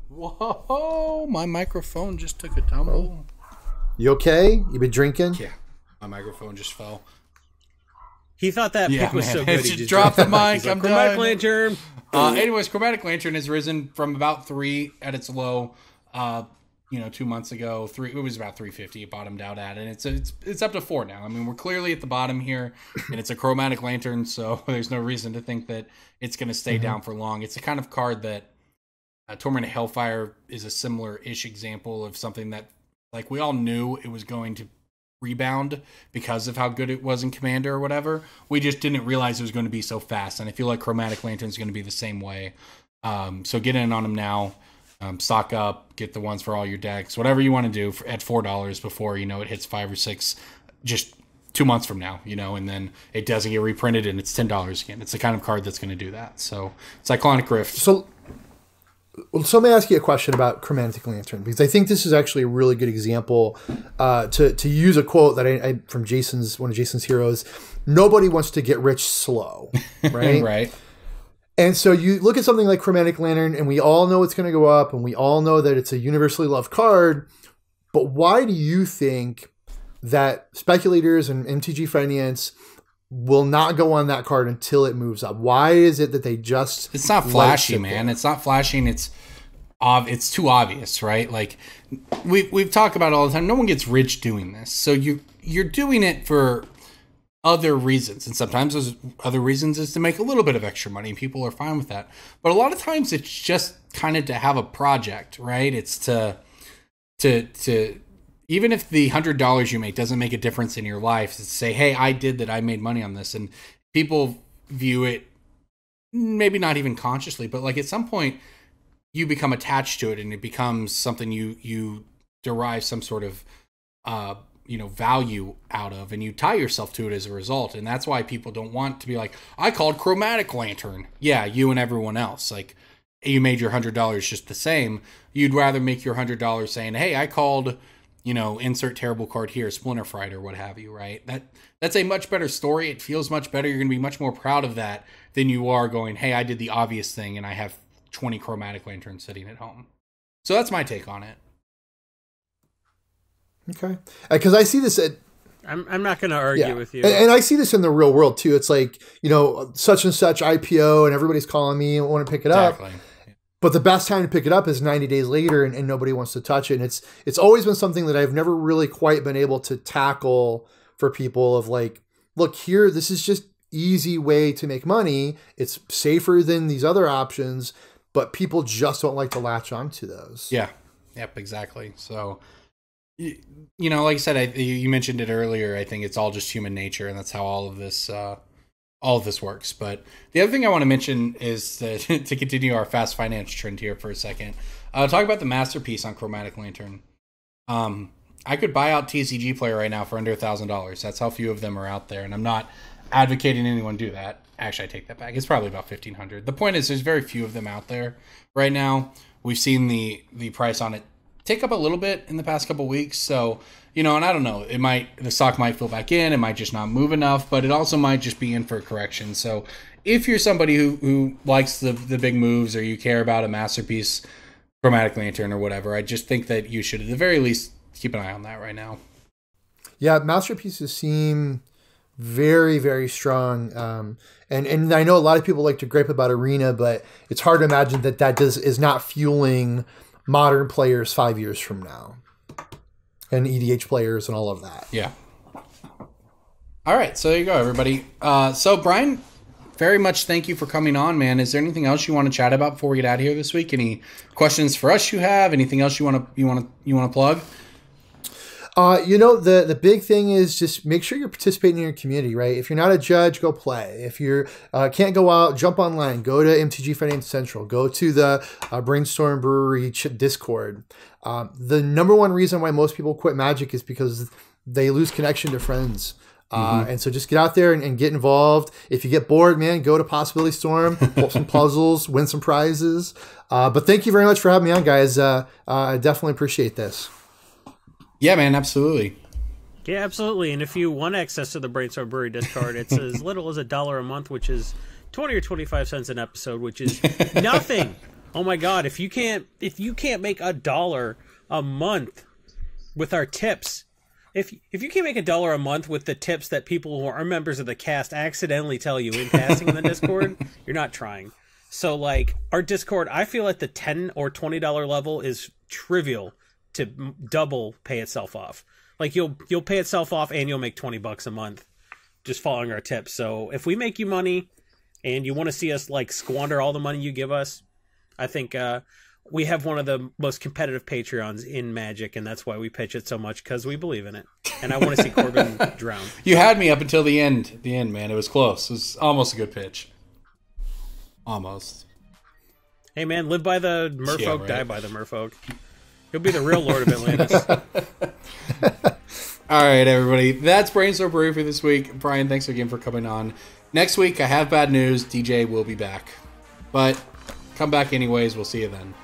Whoa, my microphone just took a tumble. You okay? You been drinking? Yeah, my microphone just fell. He thought that pick was so good. He just dropped the mic. I'm Chromatic done. Lantern. Anyways, Chromatic Lantern has risen from about 3 at its low, 2 months ago. It was about 350. It bottomed out at, and it's up to 4 now. I mean, we're clearly at the bottom here, and it's a Chromatic Lantern, so there's no reason to think that it's going to stay down for long. It's the kind of card that Torment of Hellfire is a similar-ish example of something that, like, we all knew it was going to rebound because of how good it was in Commander or whatever. We just didn't realize it was going to be so fast, and I feel like Chromatic Lantern is going to be the same way. So get in on them now. Stock up, get the ones for all your decks, whatever you want to do at $4 before it hits 5 or 6 just 2 months from now, and then it doesn't get reprinted and it's $10 again. It's the kind of card that's going to do that. So Cyclonic Rift. So let me ask you a question about Chromatic Lantern, because I think this is actually a really good example to use a quote that I from one of Jason's heroes. Nobody wants to get rich slow, right? Right. And so you look at something like Chromatic Lantern, and we all know it's going to go up, and we all know that it's a universally loved card. But why do you think that speculators and MTG Finance will not go on that card until it moves up? Why is it that they just... It's not flashy, man. It's not flashing. It's too obvious, right? Like, we've talked about it all the time. No one gets rich doing this. So you're doing it for other reasons. And sometimes those other reasons is to make a little bit of extra money, and people are fine with that. But a lot of times it's just kind of to have a project, right? It's to even if the $100 you make doesn't make a difference in your life, to say, hey, I did that, I made money on this. And people view it, maybe not even consciously, but like at some point you become attached to it, and it becomes something you derive some sort of, value out of, and you tie yourself to it as a result. And that's why people don't want to be like, I called Chromatic Lantern. Yeah, you and everyone else. Like, you made your $100 just the same. You'd rather make your $100 saying, hey, I called... insert terrible card here, Splinter Fright or what have you, right? That's a much better story. It feels much better. You're going to be much more proud of that than you are going, hey, I did the obvious thing and I have 20 Chromatic Lanterns sitting at home. So that's my take on it. Okay. Because I see this at... I'm not going to argue with you. And I see this in the real world too. It's like, such and such IPO and everybody's calling me and want to pick it up. But the best time to pick it up is 90 days later, and nobody wants to touch it. And it's always been something that I've never really quite been able to tackle for people of like, look here, this is just easy way to make money. It's safer than these other options, but people just don't like to latch onto those. Yeah. Yep, exactly. So, like I said, you mentioned it earlier. I think it's all just human nature, and that's how all of this works. But the other thing I want to mention is to continue our fast finance trend here for a second. Talk about the masterpiece on Chromatic Lantern. I could buy out TCG Player right now for under $1,000. That's how few of them are out there, and I'm not advocating anyone do that. Actually, I take that back. It's probably about $1,500. The point is, there's very few of them out there right now. We've seen the price on it tick up a little bit in the past couple weeks, so. And I don't know, the stock might fill back in, it might just not move enough, but it also might just be in for a correction. So if you're somebody who likes the big moves, or you care about a masterpiece, Chromatic Lantern or whatever, I just think that you should at the very least keep an eye on that right now. Yeah, masterpieces seem very, very strong. And I know a lot of people like to gripe about Arena, but it's hard to imagine that is not fueling modern players 5 years from now. And EDH players and all of that. Yeah. All right, so there you go, everybody. So Brian, very much thank you for coming on, man. Is there anything else you want to chat about before we get out of here this week? Any questions for us you have? Anything else you want to plug? The big thing is just make sure you're participating in your community, right? If you're not a judge, go play. If you can't go out, jump online, go to MTG Finance Central, go to the Brainstorm Brewery Discord. The number one reason why most people quit Magic is because they lose connection to friends. And so just get out there and get involved. If you get bored, man, go to Possibility Storm, pull some puzzles, win some prizes. But thank you very much for having me on, guys. I definitely appreciate this. Yeah, man, absolutely. Yeah, absolutely. And if you want access to the Brainstorm Brewery Discord, it's as little as $1 a month, which is 20 or 25 cents an episode, which is nothing. Oh my God, if you can't make $1 a month with our tips, if you can't make $1 a month with the tips that people who are members of the cast accidentally tell you in passing in the Discord, you're not trying. So like our Discord, I feel at the $10 or $20 level is trivial to double pay itself off. Like you'll pay itself off and you'll make $20 a month just following our tips. So if we make you money and you want to see us like squander all the money you give us, I think we have one of the most competitive Patreons in Magic, and that's why we pitch it so much, because we believe in it. And I want to see Corbin drown. You had me up until the end. The end, man. It was close. It was almost a good pitch. Almost. Hey, man, live by the merfolk, Yeah, right. Die by the merfolk. He'll be the real Lord of Atlantis. All right, everybody. That's Brainstorm Brewery for this week. Brian, thanks again for coming on. Next week, I have bad news. DJ will be back. But come back anyways. We'll see you then.